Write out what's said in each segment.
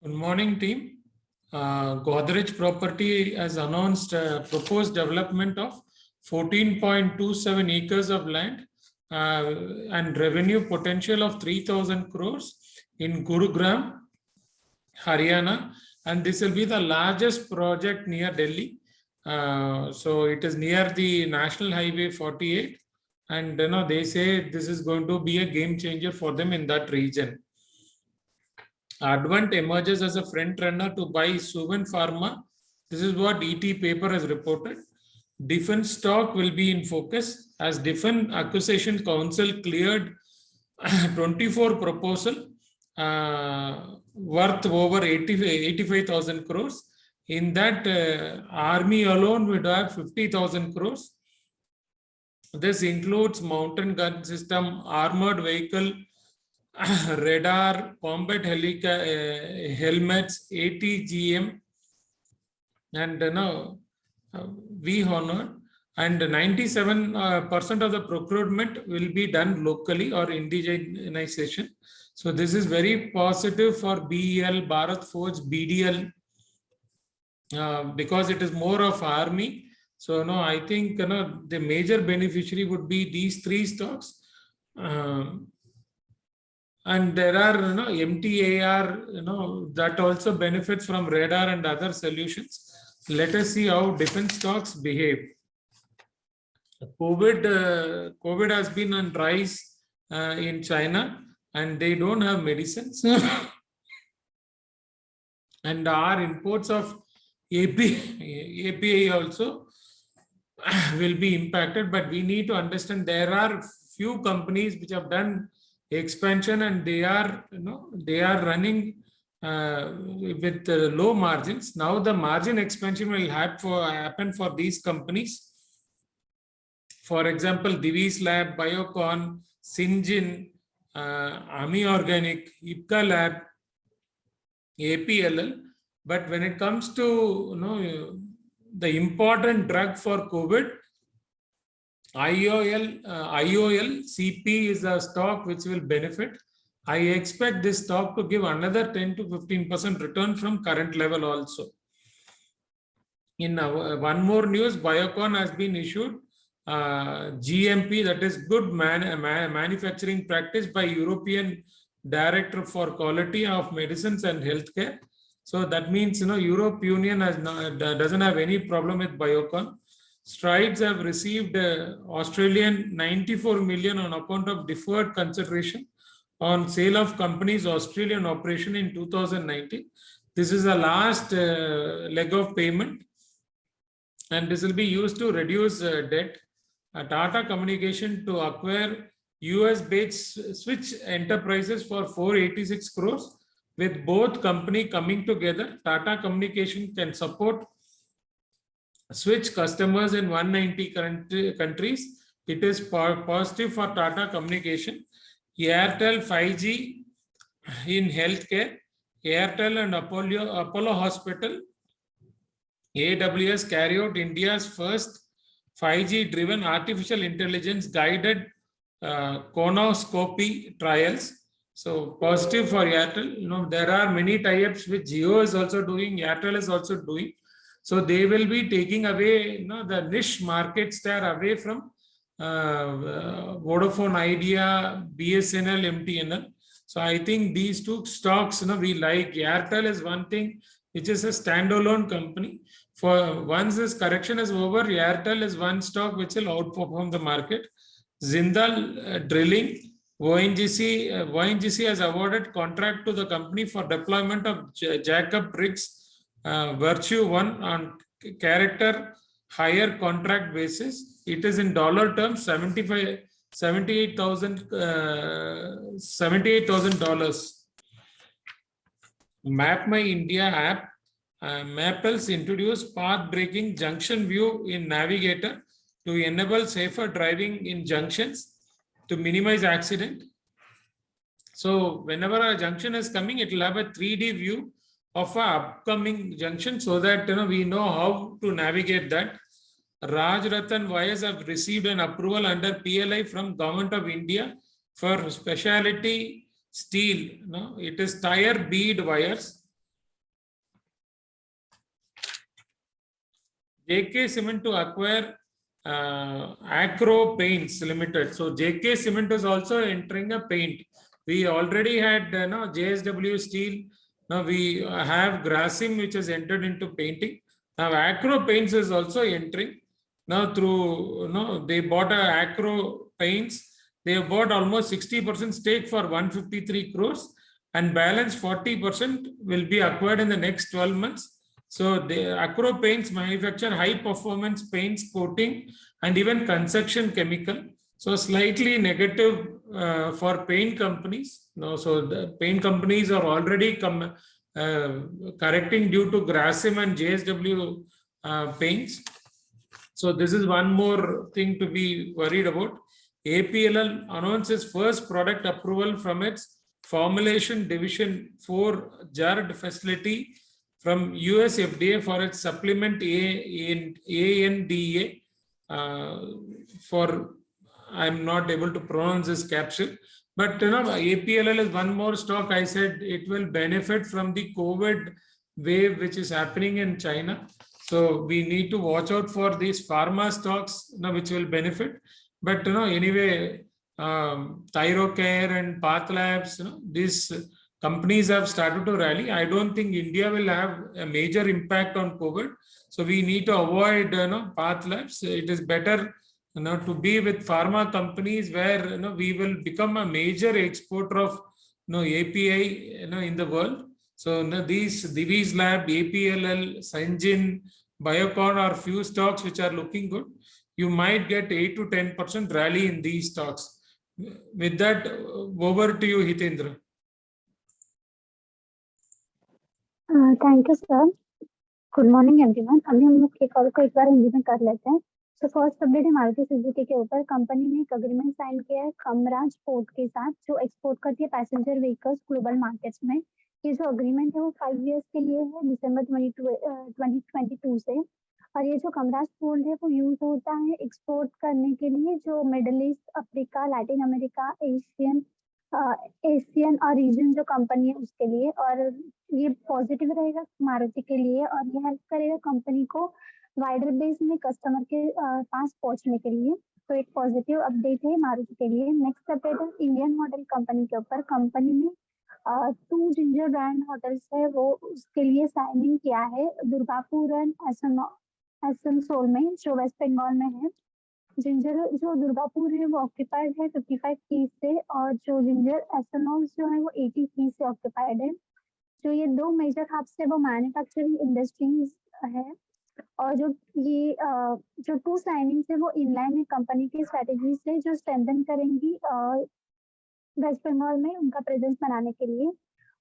Good morning, team. Godrej Property has announced proposed development of 14.27 acres of land and revenue potential of 3,000 crores in Gurugram, Haryana, and this will be the largest project near Delhi. So it is near the National Highway 48, and they say this is going to be a game changer for them in that region. Advent emerges as a front runner to buy Suven Pharma. This is what ET paper has reported. Defense stock will be in focus as Defense Acquisition Council cleared 24 proposal worth over 85,000 crores. In that, Army alone would have 50,000 crores. This includes mountain gun system, armored vehicle, radar, combat helmets, ATGM, and we honor, and 97% of the procurement will be done locally or indigenization. So this is very positive for BEL, Bharat Forge, BDL, because it is more of army. So I think the major beneficiary would be these three stocks. And there are MTAR, that also benefits from radar and other solutions. Let us see how defense stocks behave. COVID has been on rise in China, and they don't have medicines. And our imports of API also will be impacted. But we need to understand there are few companies which have done expansion, and they are running with low margins. Now the margin expansion will happen for these companies. For example, Divi's Lab, Biocon, Syngene, Ami Organic, Ipca Lab, APLL. But when it comes to the important drug for COVID, IOL CP is a stock which will benefit. I expect this stock to give another 10 to 15% return from current level also. In one more news, Biocon has been issued GMP, that is good manufacturing practice, by European Director for Quality of Medicines and Healthcare. So that means Europe Union doesn't have any problem with Biocon. Strides have received Australian 94 million on account of deferred consideration on sale of company's Australian operation in 2019. This is the last leg of payment, and this will be used to reduce debt. Tata Communication to acquire US-based Switch Enterprises for 486 crores. With both company coming together, Tata Communication can support Switch customers in 190 countries. It is positive for Tata Communication. Airtel 5G in healthcare. Airtel and Apollo Hospital. AWS carry out India's first 5G driven artificial intelligence guided colonoscopy trials. So positive for Airtel. There are many tie-ups which Jio is also doing, Airtel is also doing. So they will be taking away the niche market share away from Vodafone Idea, BSNL, MTNL. So I think these two stocks, we like. Airtel is one thing which is a standalone company. For once this correction is over, Airtel is one stock which will outperform the market. Jindal Drilling, ONGC has awarded contract to the company for deployment of Jacob Briggs Virtue 1 on character higher contract basis. It is in dollar terms $78,000. Map My India app. Mappls introduced path-breaking junction view in Navigator to enable safer driving in junctions to minimize accident. So whenever a junction is coming, it will have a 3D view of an upcoming junction so that we know how to navigate that. Rajratan wires have received an approval under PLI from Government of India for specialty steel. It is tire bead wires. JK Cement to acquire Acro Paints Limited. So JK Cement is also entering a paint. We already had JSW Steel. Now we have Grasim, which has entered into painting. Now Acro Paints is also entering. Now through they bought a Acro Paints. They have bought almost 60% stake for 153 crores, and balance 40% will be acquired in the next 12 months. So the Acro Paints manufacture high performance paints, coating, and even construction chemical. So slightly negative for paint companies. So the paint companies are already correcting due to Grasim and JSW paints. So this is one more thing to be worried about. APLL announces first product approval from its formulation division for JARD facility from US FDA for its supplement ANDA for, I'm not able to pronounce this capsule, but APLL is one more stock. I said it will benefit from the COVID wave which is happening in China. So we need to watch out for these pharma stocks which will benefit. But anyway, Thyrocare and Path Labs, these companies have started to rally. I don't think India will have a major impact on COVID. So we need to avoid Path Labs. It is better to be with pharma companies where we will become a major exporter of API in the world. So these Divi's Lab, APLL, Syngene, Biocon are few stocks which are looking good. You might get 8 to 10% rally in these stocks. With that, over to you, Hitendra. Thank you sir. Good morning everyone. अभी हम लोग के call को एक बार हिंदी में कर लेते हैं. सो फर्स्ट अपडेट है मारुति सुजुकी के ऊपर. कंपनी ने एक अग्रीमेंट साइन किया है खमराज पोर्ट के साथ जो एक्सपोर्ट करती है पैसेंजर व्हीकल्स ग्लोबल मार्केट्स में. ये जो अग्रीमेंट है वो 5 इयर्स के लिए है, दिसंबर 2022 से. और ये जो खमराज पोर्ट है वो यूज होता है एक्सपोर्ट करने के लिए जो middle east, Africa, Latin America, Asian और रीजन जो कंपनी है उसके लिए. और ये पॉजिटिव रहेगा मारुति के लिए और ये हेल्प करेगा कंपनी को वाइडर बेस में कस्टमर के पास पहुंचने के लिए. तो एक पॉजिटिव अपडेट है मारुति के लिए. नेक्स्ट अपडेट है इंडियन होटल कंपनी के ऊपर. कंपनी ने 2 जिंजर ब्रांड होटल्स है वो उसके लिए साइनिंग किया है दुर्गापुर एंड आसनसोल में जो वेस्ट बंगाल में है. जिंजर जो दुर्गापुर है वो ऑक्यूपाइड है 55 कीज से और जो जिंजर एसनोल जो है वो 80 कीज से ऑक्यूपाइड है. जो ये 2 मेजर हब्स है वो मैन्युफैक्चरिंग इंडस्ट्रीज है. और जो ये जो 2 साइनिंग्स है वो इनलाइन है कंपनी की स्ट्रेटेजी से जो स्ट्रेंथन करेंगी वेस्ट बंगाल में उनका प्रेजेंस बनाने के लिए.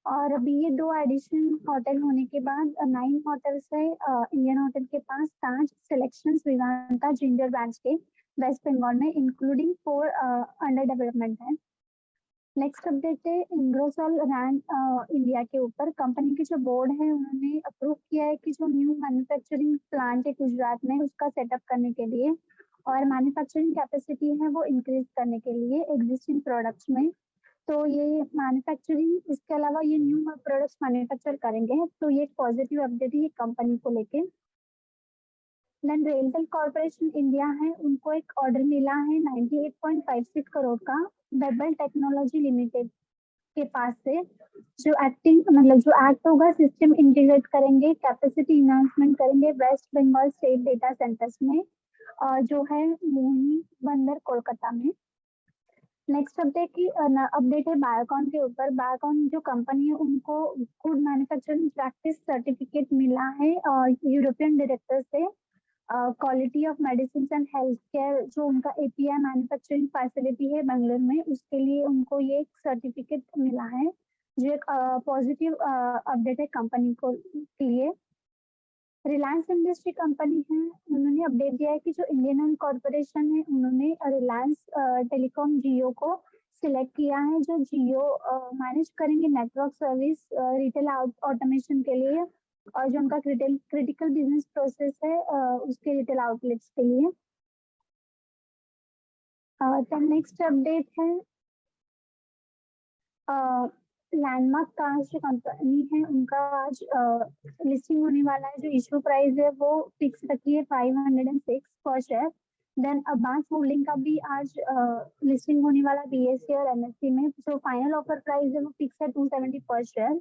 और अभी ये 2 एडिशन होटल होने के बाद 9 होटल्स है इंडियन होटल के पास ताज, सिलेक्शंस, विवांता, जिंजर ब्रांड्स के वेस्ट बंगाल में इंक्लूडिंग 4 अंडर डेवलपमेंट है. नेक्स्ट अपडेट है इंग्रोसॉल रैंड इंडिया के ऊपर. कंपनी की जो बोर्ड है उन्होंने अप्रूव किया है कि जो न्यू मैन्युफैक्चरिंग प्लांट है गुजरात में उसका सेटअप करने के लिए और मैन्युफैक्चरिंग कैपेसिटी है वो इंक्रीज करने के लिए एग्जिस्टिंग प्रोडक्ट्स में. तो ये मैन्युफैक्चरिंग इसके अलावा ये न्यू प्रोडक्ट्स मैन्युफैक्चर करेंगे. तो ये एक पॉजिटिव अपडेट है कंपनी को लेके. देन रेलटेल कॉर्पोरेशन इंडिया है उनको एक ऑर्डर मिला है 98.56 करोड़ का बेबल टेक्नोलॉजी लिमिटेड के पास से जो एक्ट होगा सिस्टम इंटीग्रेट करेंगे, कैपेसिटी इनहांसमेंट करेंगे West Bengal state data centres में और जो है मोहिनी बंदर कोलकाता में. नेक्स्ट अपडेट है बायोकॉन के ऊपर. बायोकॉन जो कंपनी है उनको गुड मैन्युफैक्चरिंग प्रैक्टिस सर्टिफिकेट मिला है यूरोपियन डायरेक्टर से quality of medicine and health care जो उनका API मैन्युफैक्चरिंग फैसिलिटी है बेंगलुरु में उसके लिए उनको ये एक सर्टिफिकेट मिला है जो एक पॉजिटिव अपडेट है कंपनी को के लिए. रिलायंस इंडस्ट्री कंपनी है उन्होंने अपडेट दिया है कि जो इंडियन ऑयल कॉर्पोरेशन है उन्होंने रिलायंस टेलीकॉम जियो को सिलेक्ट किया है जो जियो मैनेज करेंगे नेटवर्क सर्विस रिटेल ऑटोमेशन के लिए और जो उनका क्रिटिकल बिजनेस प्रोसेस है उसके रिटेल आउटलेट्स के लिए. नेक्स्ट अपडेट है लैंडमार्क कास्ट जो कंपनी है उनका आज लिस्टिंग होने वाला है। जो इशू प्राइस है वो फिक्स रखी है 506 पर शेयर। देन अबांस होल्डिंग का भी आज लिस्टिंग होने वाला बीएससी और एमएससी में। जो फाइनल ऑफर प्राइस है वो फिक्स है 270 पर share.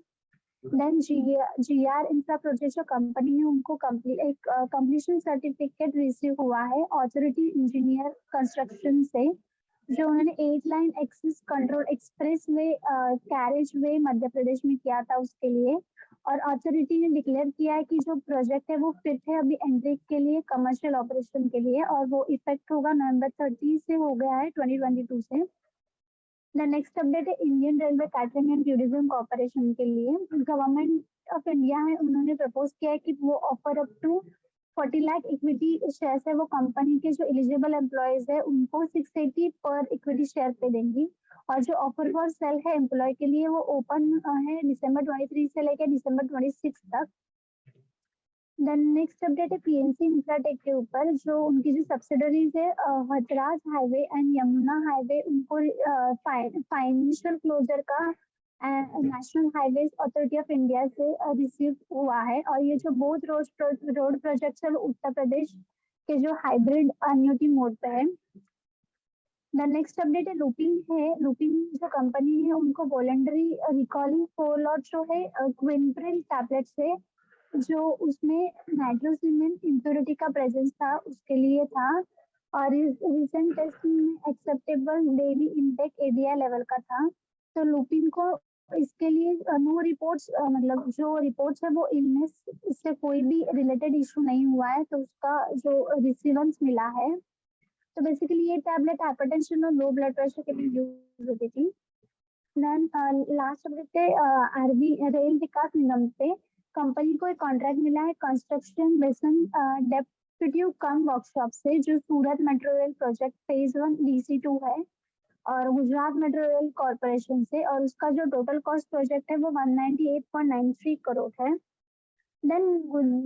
Then GR infra project जो कंपनी है उनको एक कंप्लीशन सर्टिफिकेट रिसीव हुआ है अथॉरिटी इंजीनियर कंस्ट्रक्शन से। जो उन्होंने 8 line access control expressway carriageway Madhya Pradesh में किया था उसके लिए। और अथॉरिटी ने डिक्लेयर किया है कि जो प्रोजेक्ट है वो फिट है अभी एंट्री के लिए कमर्शियल ऑपरेशन के लिए, और वो इफेक्ट होगा नवंबर 30 से हो गया है 2022 से। द नेक्स्ट अपडेट है Indian railway catering and tourism corporation के लिए। गवर्नमेंट ऑफ इंडिया है उन्होंने प्रपोज किया है कि वो offer up to 40 lakh equity share है वो कंपनी के जो एलिजिबल एम्प्लॉयज है उनको 680 पर इक्विटी शेयर पे देंगी। और जो ऑफर फॉर सेल है एम्प्लॉय के लिए वो ओपन है दिसंबर 23 से लेकर दिसंबर 26 तक। देन नेक्स्ट अपडेट है पीएनसी इंफ्राटेक के ऊपर। जो उनकी जो सब्सिडरीज है हथराज हाईवे एंड यमुना हाईवे उनको फाइनेंशियल क्लोजर का national highway authority of India से रिसीव हुआ है। और ये जो बोथ रोड प्रोजेक्ट है उत्तर प्रदेश के जो हाइब्रिड अन्यूटी मोड पे है। द नेक्स्ट अपडेट है लूपिंग है। लूपिंग जो कंपनी है उनको वॉलंटरी रिकॉलिंग फोर जो है क्विनप्रिल टैबलेट से जो उसमें नाइट्रोसिमिन इम्प्योरिटी का प्रेजेंस था उसके लिए था। और रिसेंट टेस्टिंग में acceptable daily intake ADI level का था। तो लूपिन को इसके लिए नो रिपोर्ट्स मतलब जो रिपोर्ट्स है वो इलनेस इससे कोई भी रिलेटेड इशू नहीं हुआ है, तो उसका जो रिसीवेंस मिला है। तो बेसिकली ये टैबलेट हाइपरटेंशन और लो ब्लड प्रेशर के लिए यूज होती थी। देन लास्ट अपडेट है आरबी रेल विकास निगम पे कंपनी को एक कॉन्ट्रैक्ट मिला है कंस्ट्रक्शन बेसन डेप्यूटिव कम वर्कशॉप से। जो Surat metro rail project phase 1 DC2 है और गुजरात मेट्रो रेल कॉर्पोरेशन से। और उसका जो टोटल कॉस्ट प्रोजेक्ट है वो 198.93 करोड़ है। देन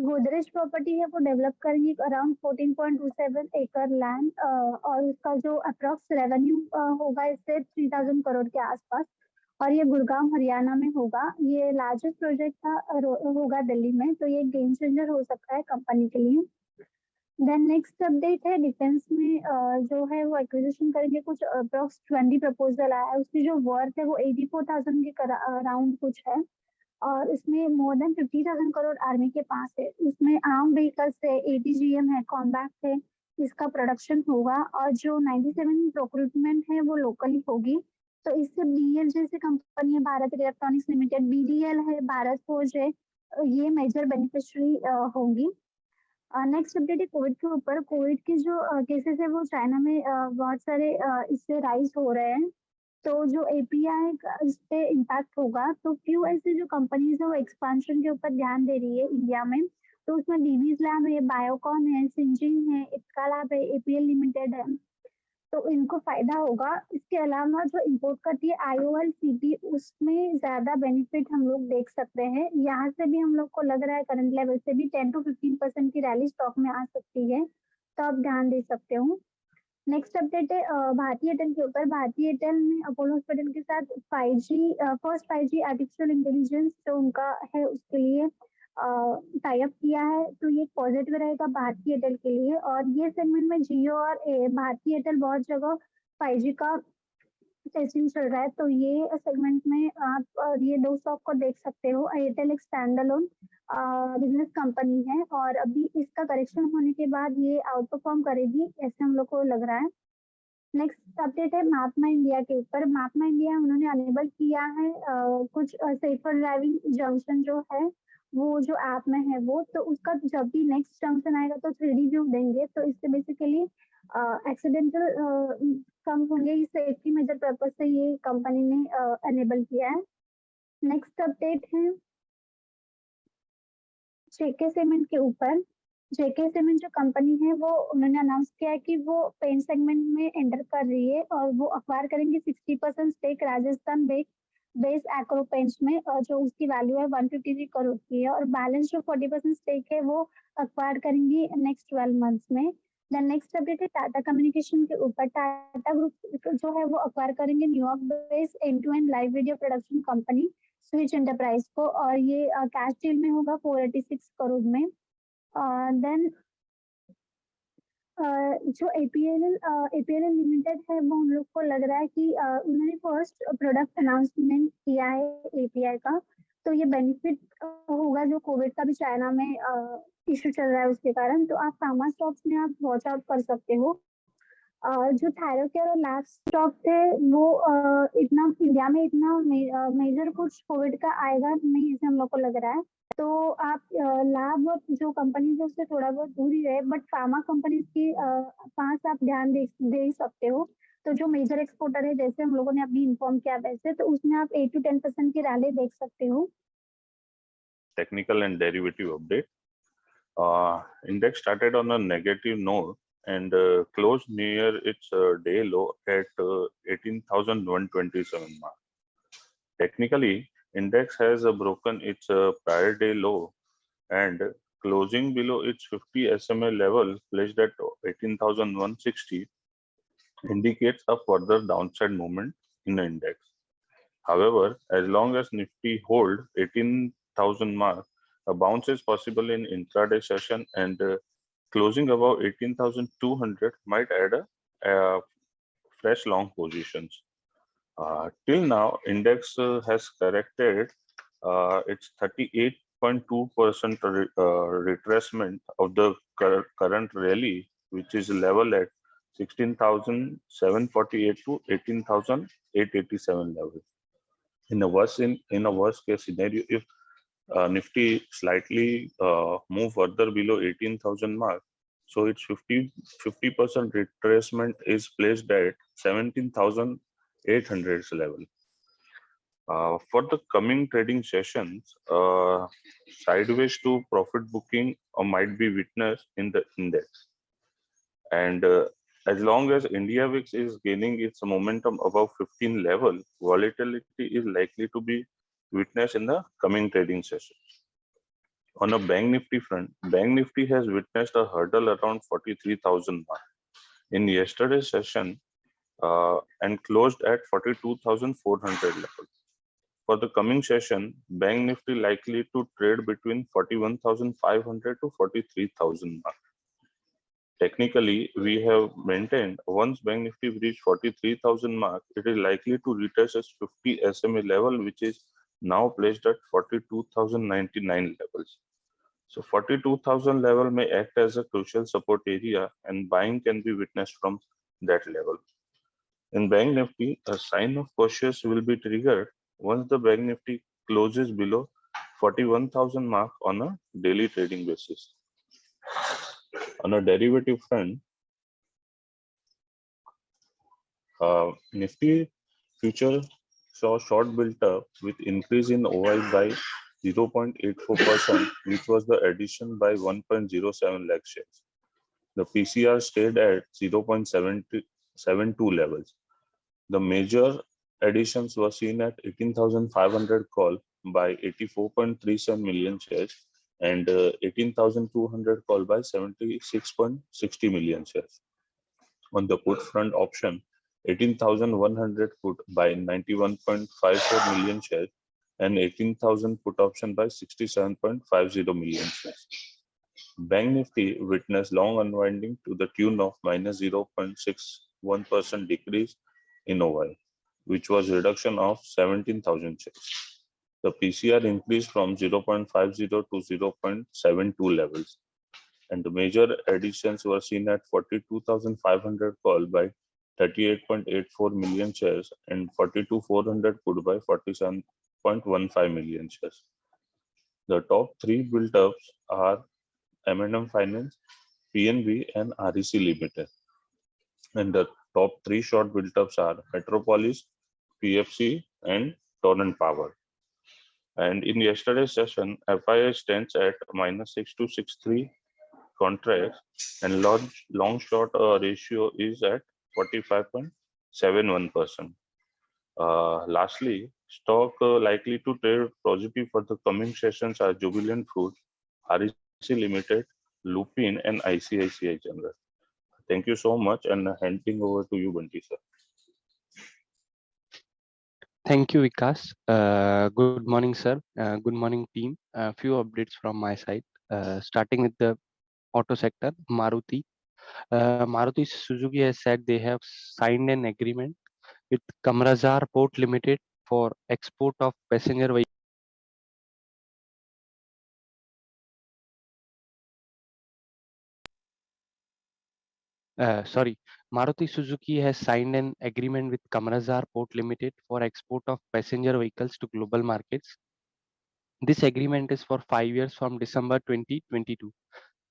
गोदरेज प्रॉपर्टी है वो डेवलप करेंगे अराउंड 14.27 एकड़ लैंड और उसका जो अप्रॉक्स रेवेन्यू होगा इससे 3000 करोड़ के आसपास। और ये गुड़गांव हरियाणा में होगा। ये लार्जेस्ट प्रोजेक्ट था होगा दिल्ली में, तो ये गेम चेंजर हो सकता है कंपनी के लिए। देन नेक्स्ट अपडेट है डिफेंस में जो है वो एक्विजिशन करेंगे कुछ अप्रॉक्स 20 प्रपोजल आया है। उसकी जो वर्थ है वो 84,000 के अराउंड कुछ है। और इसमें मोर देन 50,000 करोड़ आर्मी के पास है। उसमें आर्म व्हीकल्स है, ATGM है, कॉम्बैक्ट है, इसका प्रोडक्शन होगा। और जो 97 प्रोक्रूटमेंट है वो लोकली होगी। तो इससे BL जैसे कंपनी है भारत इलेक्ट्रॉनिक्स लिमिटेड, BDL है, भारत फोर्ज है, ये मेजर बेनिफिशियरी होंगी। नेक्स्ट अपडेट है कोविड के ऊपर। कोविड के जो केसेस है वो चाइना में बहुत सारे इससे राइज हो रहे हैं। तो जो API इस पे इम्पैक्ट होगा। तो फ्यू ऐसे जो कंपनीज है वो एक्सपांशन के ऊपर ध्यान दे रही है इंडिया में। तो उसमें डीवीज लैब है, बायोकॉन है, सिंजिन है, इफ्का लैब है, APL लिमिटेड है, तो इनको फायदा होगा। इसके अलावा जो इम्पोर्ट करती है IOL CP उसमें ज्यादा बेनिफिट हम लोग देख सकते हैं। यहाँ से भी हम लोग को लग रहा है करंट लेवल से भी 10 to 15% की रैली स्टॉक में आ सकती है, तो आप ध्यान दे सकते हो। नेक्स्ट अपडेट है भारती एयरटेल के ऊपर। भारती एयरटेल ने अपोलो हॉस्पिटल के साथ 5G first 5G artificial intelligence जो उनका है उसके लिए टाई अप किया है। तो ये पॉजिटिव रहेगा भारती एयरटेल के लिए। और ये सेगमेंट में जियो और भारती एयरटेल बहुत जगह 5G का टेस्टिंग चल रहा है, तो ये सेगमेंट में आप ये दो स्टॉक को देख सकते हो। एयरटेल एक स्टैंड अलोन बिजनेस कंपनी है और अभी इसका करेक्शन होने के बाद ये आउट परफॉर्म करेगी ऐसे हम लोग को लग रहा है। नेक्स्ट अपडेट है महात्मा इंडिया के ऊपर। महात्मा इंडिया उन्होंने अनेबल किया है कुछ सेफर ड्राइविंग जंक्शन जो है वो जो ऐप में है वो, तो उसका जब भी नेक्स्ट जंक्शन आएगा तो 3D व्यू देंगे। तो इससे बेसिकली एक्सीडेंटल कम होंगे। इस सेफ्टी मेजर पर्पज से ये कंपनी ने अनेबल किया है। नेक्स्ट अपडेट है जेके सीमेंट के ऊपर। जेके सीमेंट जो कंपनी है वो उन्होंने अनाउंस किया है कि वो पेंट सेगमेंट में एंटर कर रही है और वो अक्वायर करेंगे 60% stake Rajasthan base agro paints में, और जो उसकी वैल्यू है 153 करोड़ की है। और बैलेंस जो 40% स्टेक है वो अक्वायर करेंगी नेक्स्ट 12 मंथ्स में। देन नेक्स्ट अपडेट है टाटा कम्युनिकेशन के ऊपर। टाटा ग्रुप जो है वो अक्वायर करेंगे New York based end to end live video production company Switch Enterprise को, और ये कैश डील में होगा 486 करोड़ में। देन जो एपीएल लिमिटेड है वो हम लोग को लग रहा है कि उन्होंने फर्स्ट प्रोडक्ट अनाउंसमेंट किया है एपीआई का, तो ये बेनिफिट होगा जो कोविड का भी चाइना में इशू चल रहा है उसके कारण। तो आप फार्मा स्टॉक्स में आप वॉच आउट कर सकते हो। जो थायरोकेयर और लैब स्टॉक थे वो इतना इंडिया में इतना मेजर कुछ कोविड का आएगा नहीं ऐसे हम लोग को लग रहा है। तो आप लैब जो कंपनी है उससे थोड़ा बहुत दूर ही रहे, बट फार्मा कंपनीज की पास आप ध्यान दे सकते हो। तो जो मेजर एक्सपोर्टर है जैसे हम लोगों ने अभी इन्फॉर्म किया वैसे, तो उसमें आप 8 to 10% की रैली देख सकते हो। Technical and derivative update. Index started on a negative note and closed near its day low at 18,127 mark. Technically, index has broken its prior day low and closing below its 50 SMA level placed at 18,160 indicates a further downside movement in the index. However, as long as Nifty hold 18,000 mark, a bounce is possible in intraday session, and closing above 18,200 might add a fresh long positions. Till now, index has corrected its 38.2% retracement of the current rally, which is level at 16,748 to 18,887 level. In a worst case scenario, if Nifty slightly move further below 18,000 mark, so its 50% retracement is placed at 17,800 level. For the coming trading sessions, sideways to profit booking might be witnessed in the index, and as long as India VIX is gaining its momentum above 15 level, volatility is likely to be witnessed in the coming trading sessions. On a Bank Nifty front, Bank Nifty has witnessed a hurdle around 43,000 mark in yesterday's session and closed at 42,400 level. For the coming session, Bank Nifty likely to trade between 41,500 to 43,000 mark. Technically, we have maintained once Bank Nifty reach 43,000 mark, it is likely to retest its 50 SMA level, which is now placed at 42,099 levels. So 42,000 level may act as a crucial support area, and buying can be witnessed from that level. In Bank Nifty, a sign of cautious will be triggered once the Bank Nifty closes below 41,000 mark on a daily trading basis. On a derivative front, Nifty future saw short built up with increase in OI by 0.84%, which was the addition by 1.07 lakh shares. The PCR stayed at 0.72 levels. The major additions were seen at 18,500 call by 84.37 million shares and 18,200 call by 76.60 million shares. On the put front option, 18,100 put by 91.54 million shares and 18,000 put option by 67.50 million shares. Bank Nifty witnessed long unwinding to the tune of minus 0.61% decrease in OI, which was reduction of 17,000 shares. The PCR increased from 0.50 to 0.72 levels, and the major additions were seen at 42,500 call by 38.84 million shares and 42,400 put by 47.15 million shares. The top three build-ups are M&M Finance, PNB, and REC Limited. And the top three short build-ups are Metropolis, PFC, and Torrent Power. And in yesterday's session, FII stands at minus 6263 contracts, and long short ratio is at 45.71%. Lastly, stock likely to trade positive for the coming sessions are Jubilant Food, REC Limited, Lupin, and ICICI General. Thank you so much, and handing over to you, Bunty sir. Thank you, Vikas. Good morning, sir. Good morning, team. A few updates from my side. Starting with the auto sector, Maruti. Maruti Suzuki has said they have signed an agreement with Kamrazar Port Limited for export of passenger vehicles. Maruti Suzuki has signed an agreement with Kamrazar Port Limited for export of passenger vehicles to global markets. This agreement is for 5 years from December 2022.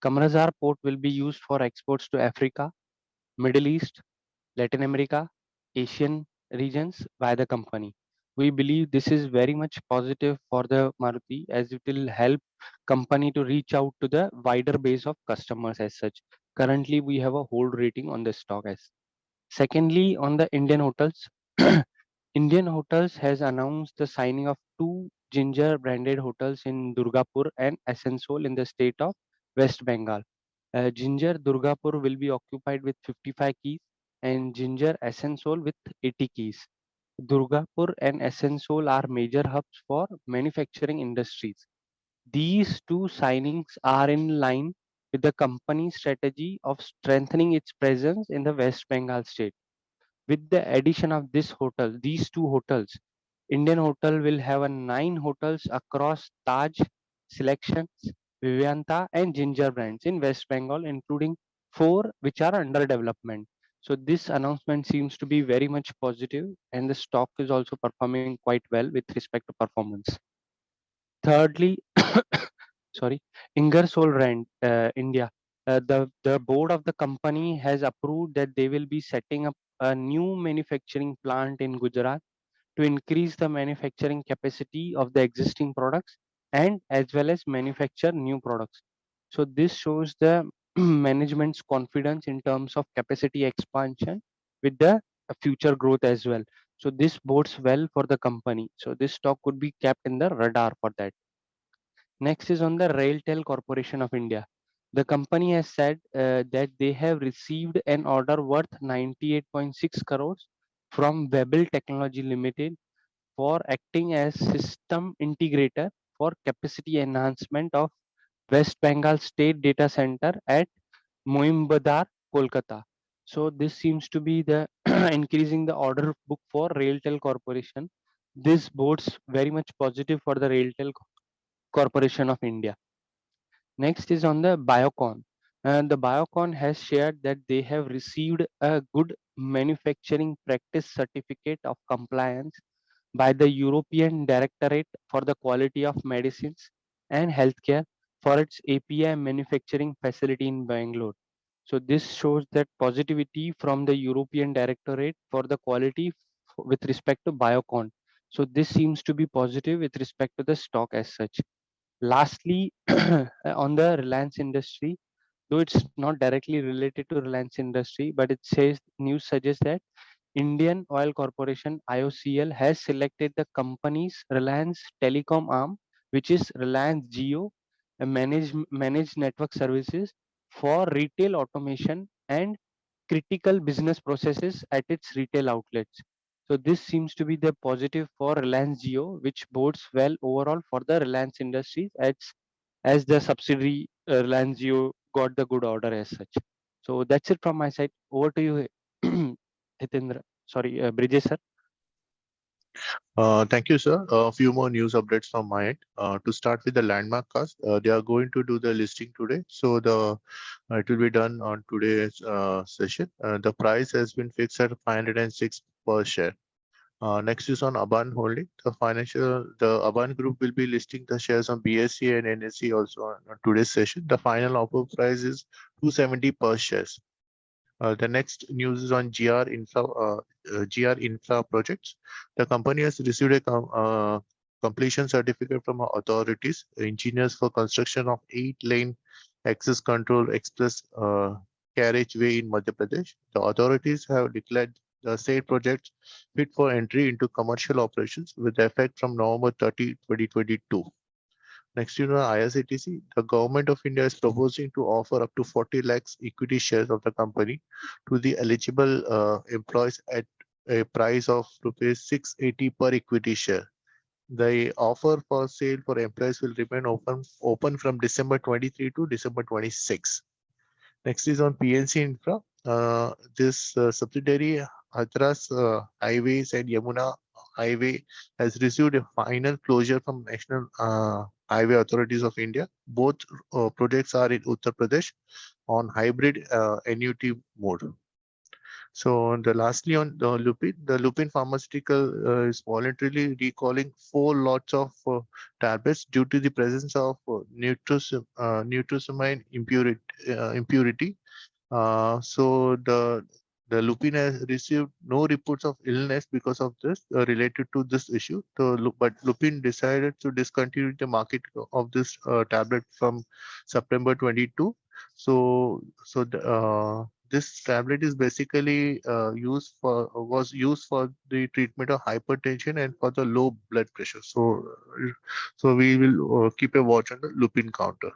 Kamrazar Port will be used for exports to Africa, Middle East, Latin America, Asian regions by the company. We believe this is very much positive for the Maruti as it will help company to reach out to the wider base of customers as such. Currently, we have a hold rating on the stock as. Secondly, on the Indian hotels, Indian Hotels has announced the signing of two Ginger branded hotels in Durgapur and Asansol in the state of West Bengal. Ginger Durgapur will be occupied with 55 keys and Ginger Asansol with 80 keys. Durgapur and Asansol are major hubs for manufacturing industries. These two signings are in line with the company's strategy of strengthening its presence in the West Bengal state. With the addition of these two hotels, Indian Hotel will have a 9 hotels across Taj, Selections, Vivanta, and Ginger brands in West Bengal, including 4 which are under development. So this announcement seems to be very much positive, and the stock is also performing quite well with respect to performance. Thirdly, sorry, Ingersoll Rand, India. The board of the company has approved that they will be setting up a new manufacturing plant in Gujarat to increase the manufacturing capacity of the existing products and as well as manufacture new products. So this shows the management's confidence in terms of capacity expansion with the future growth as well. So this bodes well for the company. So this stock could be kept in the radar for that. Next is on the Railtel Corporation of India. The company has said that they have received an order worth 98.6 crores from Webel Technology Limited for acting as system integrator for capacity enhancement of West Bengal State Data Center at Moimbadar, Kolkata. So this seems to be the increasing the order book for Railtel Corporation. This bodes very much positive for the Railtel Corporation of India. Next is on the Biocon. And the Biocon has shared that they have received a good manufacturing practice certificate of compliance by the European Directorate for the Quality of Medicines and Healthcare for its API manufacturing facility in Bangalore. So this shows that positivity from the European Directorate for the quality with respect to Biocon. So this seems to be positive with respect to the stock as such. Lastly, on the Reliance industry, though it's not directly related to Reliance industry, but it says news suggests that Indian Oil Corporation IOCL has selected the company's Reliance Telecom arm, which is Reliance Jio, a managed network services for retail automation and critical business processes at its retail outlets. So this seems to be the positive for Reliance Jio, which bodes well overall for the Reliance Industries as the subsidiary Reliance Jio got the good order as such. So that's it from my side. Over to you, Hitendra. Sorry, Brijesh sir. Thank you, sir. A few more news updates from my end. To start with the landmark cast, they are going to do the listing today. So it will be done on today's session. The price has been fixed at 506 per share. Next is on Aban Holding. The Aban Group will be listing the shares on BSE and NSE also on today's session. The final offer price is 270 per shares. The next news is on GR Infra Projects. The company has received a completion certificate from authorities, engineers for construction of 8-lane access control express carriageway in Madhya Pradesh. The authorities have declared the state projects fit for entry into commercial operations with effect from November 30, 2022. Next, IRCTC, the government of India is proposing to offer up to 40 lakhs equity shares of the company to the eligible employees at a price of rupees 680 per equity share. The offer for sale for employees will remain open from December 23 to December 26. Next is on PNC Infra. This subsidiary, Hathras Highways and Yamuna Highway, has received a final closure from National Highway Authorities of India. Both projects are in Uttar Pradesh on hybrid annuity mode. So lastly on the Lupin Pharmaceutical is voluntarily recalling 4 lots of tablets due to the presence of nitrosamine impurity. So the Lupin has received no reports of illness because of this related to this issue. But Lupin decided to discontinue the market of this tablet from September 22. This tablet is basically was used for the treatment of hypertension and for the low blood pressure. So we will keep a watch on the Lupin counter.